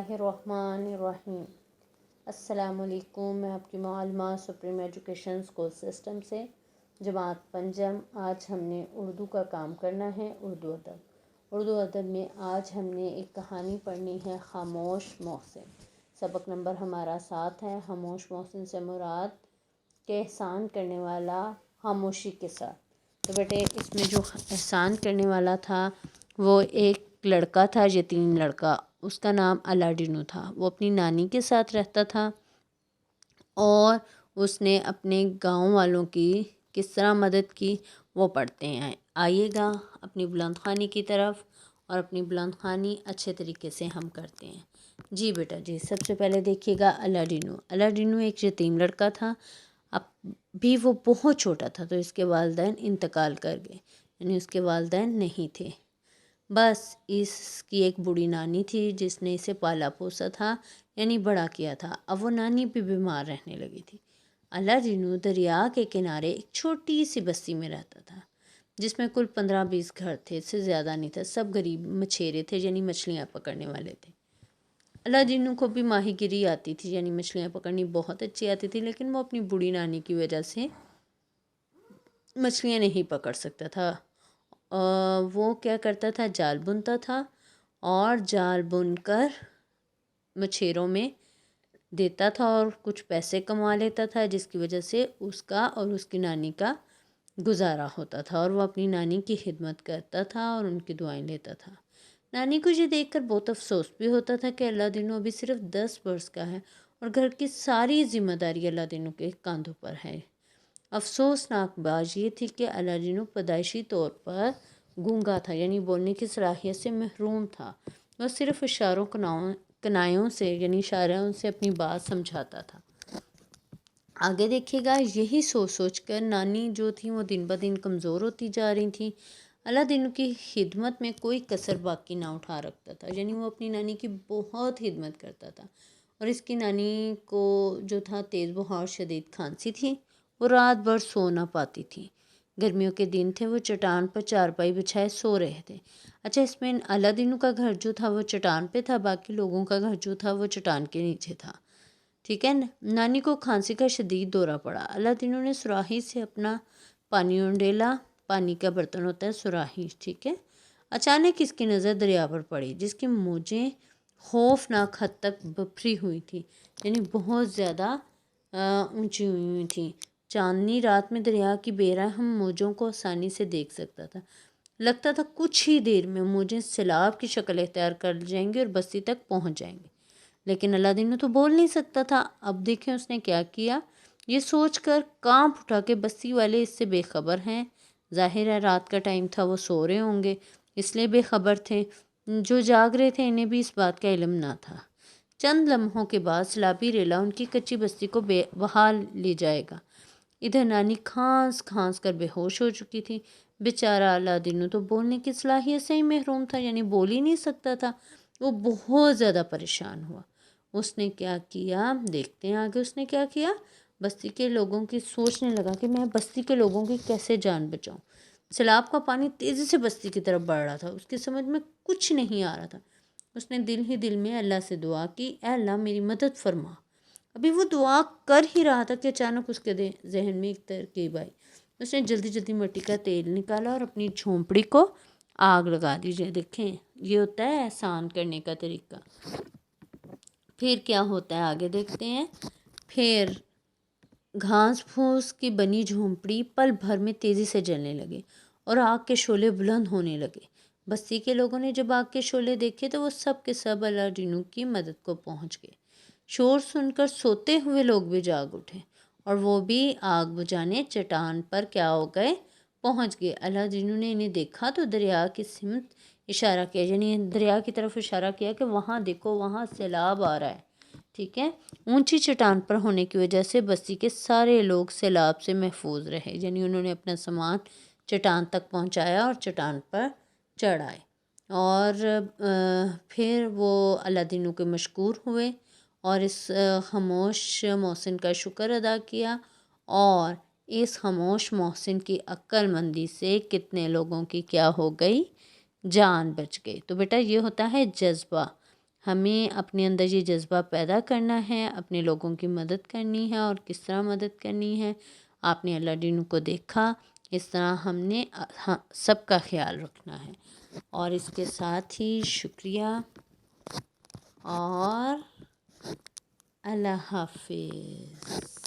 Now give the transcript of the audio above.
बिस्मिल्लाहिर्रहमानिर्रहीम। अस्सलाम वालेकुम। मैं आपकी मालूमा सुप्रीम एजुकेशन स्कूल सिस्टम से जमात पंजम। आज हमने उर्दू का काम करना है, उर्दू अदब में आज हमने एक कहानी पढ़नी है, खामोश मोहसिन। सबक नंबर हमारा 7 है। खामोश मोहसिन से मुराद के एहसान करने वाला खामोशी के साथ। तो बेटे इसमें जो एहसान करने वाला था वो एक लड़का था, यतीम लड़का। उसका नाम अलादीन था। वो अपनी नानी के साथ रहता था और उसने अपने गांव वालों की किस तरह मदद की वो पढ़ते हैं। आइएगा अपनी बुलंद खानी की तरफ, और अपनी बुलंद खानी अच्छे तरीके से हम करते हैं। जी बेटा जी, सबसे पहले देखिएगा अलादीन एक यतीम लड़का था। अब भी वो बहुत छोटा था तो इसके वालिदैन इंतकाल कर गए, यानी उसके वालिदैन नहीं थे। बस इसकी एक बूढ़ी नानी थी जिसने इसे पाला पोसा था, यानी बड़ा किया था। अब वो नानी भी बीमार रहने लगी थी। अलादीन दरिया के किनारे एक छोटी सी बस्ती में रहता था जिसमें कुल 15-20 घर थे, इससे ज़्यादा नहीं था। सब गरीब मछेरे थे, यानी मछलियाँ पकड़ने वाले थे। अलादीन को भी माहीगिरी आती थी, यानी मछलियाँ पकड़नी बहुत अच्छी आती थी, लेकिन वो अपनी बूढ़ी नानी की वजह से मछलियाँ नहीं पकड़ सकता था। वो क्या करता था, जाल बुनता था और जाल बुनकर मछेरों में देता था और कुछ पैसे कमा लेता था, जिसकी वजह से उसका और उसकी नानी का गुजारा होता था। और वो अपनी नानी की खिदमत करता था और उनकी दुआएं लेता था। नानी को ये देखकर बहुत अफसोस भी होता था कि अलादीन अभी सिर्फ 10 वर्ष का है और घर की सारी जिम्मेदारी अलादीन के कंधों पर है। अफसोसनाक बात ये थी कि अलादीन पैदाइशी तौर पर गूंगा था, यानी बोलने की सलाहियत से महरूम था। वह सिर्फ इशारों कनायों से, यानी इशारों से अपनी बात समझाता था। आगे देखिएगा, यही सोच सोच कर नानी जो थी वो दिन ब दिन कमज़ोर होती जा रही थी। अलादीन की खिदमत में कोई कसर बाकी ना उठा रखता था, यानी वो अपनी नानी की बहुत खिदमत करता था। और इसकी नानी को जो था तेज़ बुखार शदीद खांसी थी। वो रात भर सो ना पाती थी। गर्मियों के दिन थे, वो चट्टान पर चारपाई बिछाए सो रहे थे। अच्छा, इसमें अलादीन का घर जो था वो चट्टान पे था, बाकी लोगों का घर जो था वो चट्टान के नीचे था। ठीक है न? नानी को खांसी का शदीद दौरा पड़ा। अलादीन ने सुराही से अपना पानी उंडेला। पानी का बर्तन होता है सुराही, ठीक है। अचानक इसकी नज़र दरिया पर पड़ी, जिसकी मौजें खौफनाक हद तक भफरी हुई थी, यानी बहुत ज़्यादा ऊंची हुई थी। चांदनी रात में दरिया की बेरहम मौजों को आसानी से देख सकता था। लगता था कुछ ही देर में मौजें सैलाब की शक्ल इख्तियार कर जाएंगी और बस्ती तक पहुंच जाएंगी। लेकिन अलादीन तो बोल नहीं सकता था। अब देखें उसने क्या किया। ये सोचकर कांप उठा कि बस्ती वाले इससे बेखबर हैं। जाहिर है रात का टाइम था, वो सो रहे होंगे, इसलिए बेखबर थे। जो जाग रहे थे इन्हें भी इस बात का इल्म ना था। चंद लम्हों के बाद सैलाबी रेला उनकी कच्ची बस्ती को बहाल ले जाएगा। इधर नानी खांस खांस कर बेहोश हो चुकी थी। बेचारा अलादीन तो बोलने की सलाहियत से ही महरूम था, यानी बोल ही नहीं सकता था। वो बहुत ज़्यादा परेशान हुआ। उसने क्या किया, देखते हैं आगे उसने क्या किया। बस्ती के लोगों की सोचने लगा कि मैं बस्ती के लोगों की कैसे जान बचाऊं। सैलाब का पानी तेज़ी से बस्ती की तरफ बढ़ रहा था। उसकी समझ में कुछ नहीं आ रहा था। उसने दिल ही दिल में अल्लाह से दुआ की, ऐ अल्लाह मेरी मदद फरमा। अभी वो दुआ कर ही रहा था कि अचानक उसके जहन में एक तरकीब आई। उसने जल्दी जल्दी मिट्टी का तेल निकाला और अपनी झोंपड़ी को आग लगा दी। देखें, ये होता है एहसान करने का तरीका। फिर क्या होता है आगे देखते हैं। फिर घास फूस की बनी झोंपड़ी पल भर में तेज़ी से जलने लगी और आग के शोले बुलंद होने लगे। बस्ती के लोगों ने जब आग के शोले देखे तो वो सब के सब अलादीन की मदद को पहुंच गए। शोर सुनकर सोते हुए लोग भी जाग उठे और वो भी आग बुझाने चट्टान पर क्या हो गए, पहुंच गए। अलादीन ने इन्हें देखा तो दरिया की सिमत इशारा किया, यानी दरिया की तरफ इशारा किया कि वहाँ देखो, वहाँ सैलाब आ रहा है। ठीक है। ऊंची चट्टान पर होने की वजह से बस्ती के सारे लोग सैलाब से महफूज रहे, यानी उन्होंने अपना सामान चट्टान तक पहुंचाया और चट्टान पर चढ़ आए। और फिर वो अलादीन के मशकूर हुए और इस खामोश मोहसिन का शुक्र अदा किया। और इस खामोश मोहसिन की अक्लमंदी से कितने लोगों की क्या हो गई, जान बच गई। तो बेटा ये होता है जज्बा। ہمیں اپنے اندر یہ جذبہ پیدا کرنا ہے، اپنے لوگوں کی مدد کرنی ہے، اور کس طرح مدد کرنی ہے؟ آپ نے اللہ ڈینو کو دیکھا، اس طرح ہم نے سب کا خیال رکھنا ہے۔ اور اس کے ساتھ ہی شکریہ اور اللہ حافظ۔